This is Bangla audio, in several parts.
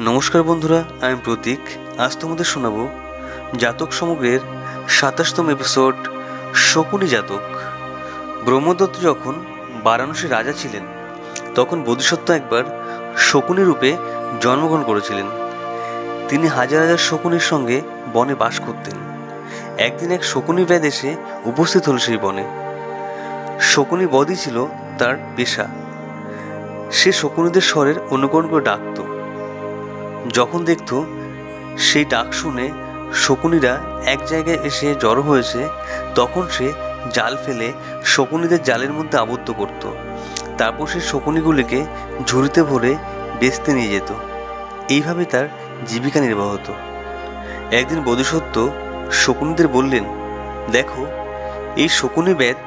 নমস্কার বন্ধুরা, আমি প্রতীক। আজ তোমাদের শোনাবো জাতক সমগ্রের ২৭তম এপিসোড, শকুনি জাতক। ব্রহ্মদত্ত যখন বারাণসীর রাজা ছিলেন তখন বোধিসত্ত্ব একবার শকুনি রূপে জন্মগ্রহণ করেছিলেন। তিনি হাজার হাজার শকুনির সঙ্গে বনে বাস করতেন। একদিন এক শকুনি ব্যাধ এসে উপস্থিত হল সেই বনে। শকুনি বধই ছিল তার পেশা। সে শকুনিদের স্বরের অনুকরণ করে ডাকত। যখন দেখত সেই ডাক শুনে শকুনিরা এক জায়গায় এসে জড়ো হয়েছে, তখন সে জাল ফেলে শকুনিদের জালের মধ্যে আবদ্ধ করত। তারপর সে শকুনিগুলিকে ঝুড়িতে ভরে বেচতে নিয়ে যেত। এইভাবে তার জীবিকা নির্বাহ হতো। একদিন বোধিসত্ত্ব শকুনিদের বললেন, দেখো, এই শকুনি ব্যাধ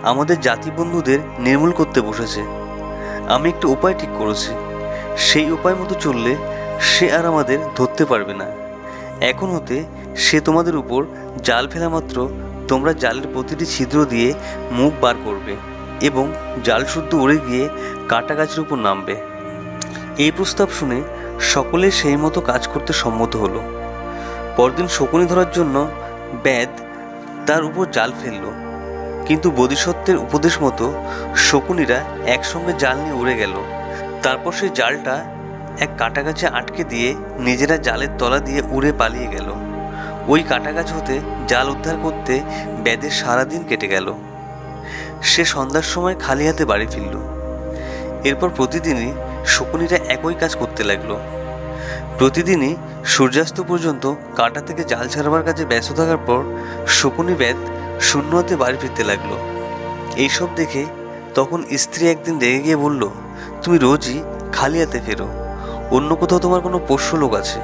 আমাদের জাতি বন্ধুদের নির্মূল করতে বসেছে। আমি একটা উপায় ঠিক করেছি। সেই উপায় মতো চললে সে আর আমাদের ধরতে পারবে না। এখন হতে সে তোমাদের উপর জাল ফেলা মাত্র তোমরা জালের প্রতিটি ছিদ্র দিয়ে মুখ বার করবে এবং জাল শুদ্ধ উড়ে গিয়ে কাটা গাছের উপর নামবে। এই প্রস্তাব শুনে সকলে সেই মতো কাজ করতে সম্মত হলো। পরদিন শকুনি ধরার জন্য ব্যাধ তার উপর জাল ফেলল, কিন্তু বোধিসত্ত্বের উপদেশ মতো শকুনিরা একসঙ্গে জাল নিয়ে উড়ে গেল। তারপর সেই জালটা এক কাটা গাছে আটকে দিয়ে নিজেরা জালের তলা দিয়ে উড়ে পালিয়ে গেল। ওই কাটা গাছ হতে জাল উদ্ধার করতে ব্যাধের সারাদিন কেটে গেল। সে সন্ধ্যার সময় খালি হাতে বাড়ি ফিরল। এরপর প্রতিদিনই শকুনিরা একই কাজ করতে লাগলো। প্রতিদিনই সূর্যাস্ত পর্যন্ত কাটা থেকে জাল ছাড়াবার কাজে ব্যস্ত থাকার পর শকুনি ব্যাধ শূন্য হাতে বাড়ি ফিরতে লাগলো। এইসব দেখে তখন স্ত্রী একদিন রেগে গিয়ে বলল, তুমি রোজই খালি হাতে ফেরো। অন্য কোথাও তোমার কোনো পোষ্য লোক আছে,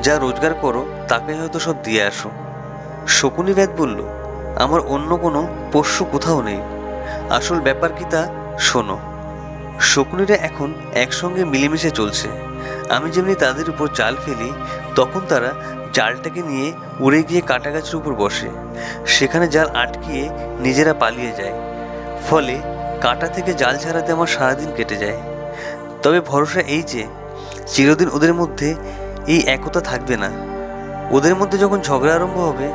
যা রোজগার করো তাকে হয়তো সব দিয়ে আসো। শকুনি ব্যাধ বলল, আমার অন্য কোনো পোষ্য কোথাও নেই। আসল ব্যাপার কি তা শোনো। শকুনিরা এখন একসঙ্গে মিলেমিশে চলছে। আমি যেমনি তাদের উপর জাল ফেলি, তখন তারা জালটাকে নিয়ে উড়ে গিয়ে কাটা গাছের উপর বসে, সেখানে জাল আটকিয়ে নিজেরা পালিয়ে যায়। ফলে কাটা থেকে জাল ছাড়াতে আমার সারাদিন কেটে যায়। তবে ভরসা এই যে চিরদিন ওদের মধ্যে এই একতা থাকবে না। ওদের মধ্যে যখন ঝগড়া আরম্ভ হবে,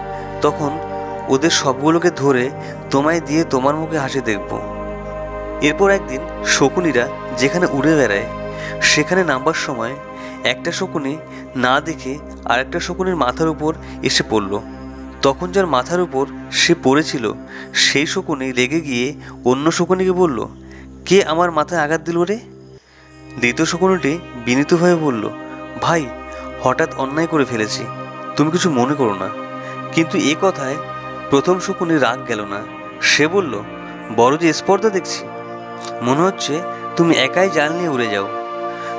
তখন ওদের সবগুলোকে ধরে তোমায় দিয়ে তোমার মুখে হাসি দেখব। এরপর একদিন শকুনিরা যেখানে উড়ে বেড়ায় সেখানে নামবার সময় একটা শকুনি না দেখে আর একটা শকুনির মাথার উপর এসে পড়ল। তখন যার মাথার উপর সে পড়েছিল সেই শকুনি রেগে গিয়ে অন্য শকুনিকে বলল, কে আমার মাথায় আঘাত দিল রে? দ্বিতীয় শকুনিটি বিনীতভাবে বলল, ভাই, হঠাৎ অন্যায় করে ফেলেছি, তুমি কিছু মনে করো না। কিন্তু এ কথায় প্রথম শকুনির রাগ গেল না। সে বলল, বড় যে স্পর্ধা দেখছি, মনে হচ্ছে তুমি একাই জাল নিয়ে উড়ে যাও।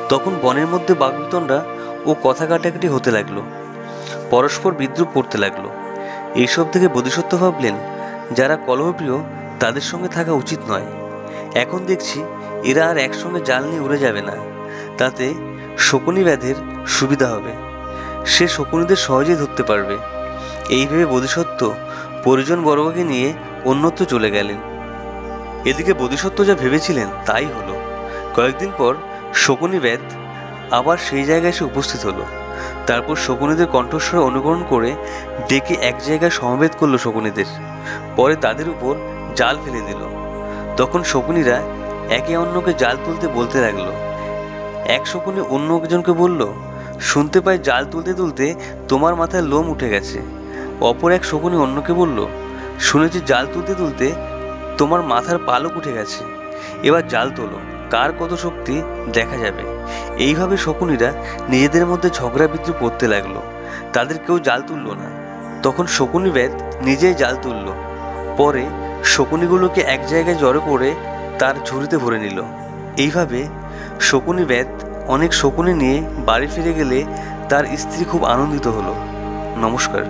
তখন বনের মধ্যে বাকবিতণ্ডা ও কথা কাটাকাটি হতে লাগলো। পরস্পর বিদ্রুপ করতে লাগলো। এইসব থেকে বোধিসত্ত্ব ভাবলেন, যারা কলহপ্রিয় তাদের সঙ্গে থাকা উচিত নয়। এখন দেখছি এরা আর একসঙ্গে জাল নিয়ে উড়ে যাবে না। তাতে শকুনি ব্যাধের সুবিধা হবে। সে শকুনিদের সহজেই ধরতে পারবে। এই ভেবে বোধিসত্ত্ব পরিজন বর্গকে নিয়ে অন্যত্র চলে গেলেন। এদিকে বোধিসত্ত্ব যা ভেবেছিলেন তাই হলো। কয়েকদিন পর শকুনি ব্যাধ আবার সেই জায়গায় এসে উপস্থিত হলো। তারপর শকুনিদের কণ্ঠস্বর অনুকরণ করে ডেকে এক জায়গায় সমবেত করলো শকুনিদের। পরে তাদের উপর জাল ফেলে দিল। তখন শকুনিরা একে অন্যকে জাল তুলতে বলতে লাগলো। এক শকুনি অন্য একজনকে বলল, শুনতে পাই জাল তুলতে তুলতে তোমার মাথায় লোম উঠে গেছে। অপর এক শকুনি অন্যকে বলল, শুনেছি জাল তুলতে তুলতে তোমার মাথার পালক উঠে গেছে। এবার জাল তোলো, কার কত শক্তি দেখা যাবে। এইভাবে শকুনিরা নিজেদের মধ্যে ঝগড়া বিদ্রুপ করতে লাগলো। তাদের কেউ জাল তুলল না। তখন শকুনি ব্যাধ নিজেই জাল তুলল। পরে শকুনিগুলোকে এক জায়গায় জড়ো করে তার ঝুড়িতে ভরে নিল। এইভাবে শকুনি ব্যাধ অনেক শকুনি নিয়ে বাড়ি ফিরে গেলে তার স্ত্রী খুব আনন্দিত হলো। নমস্কার।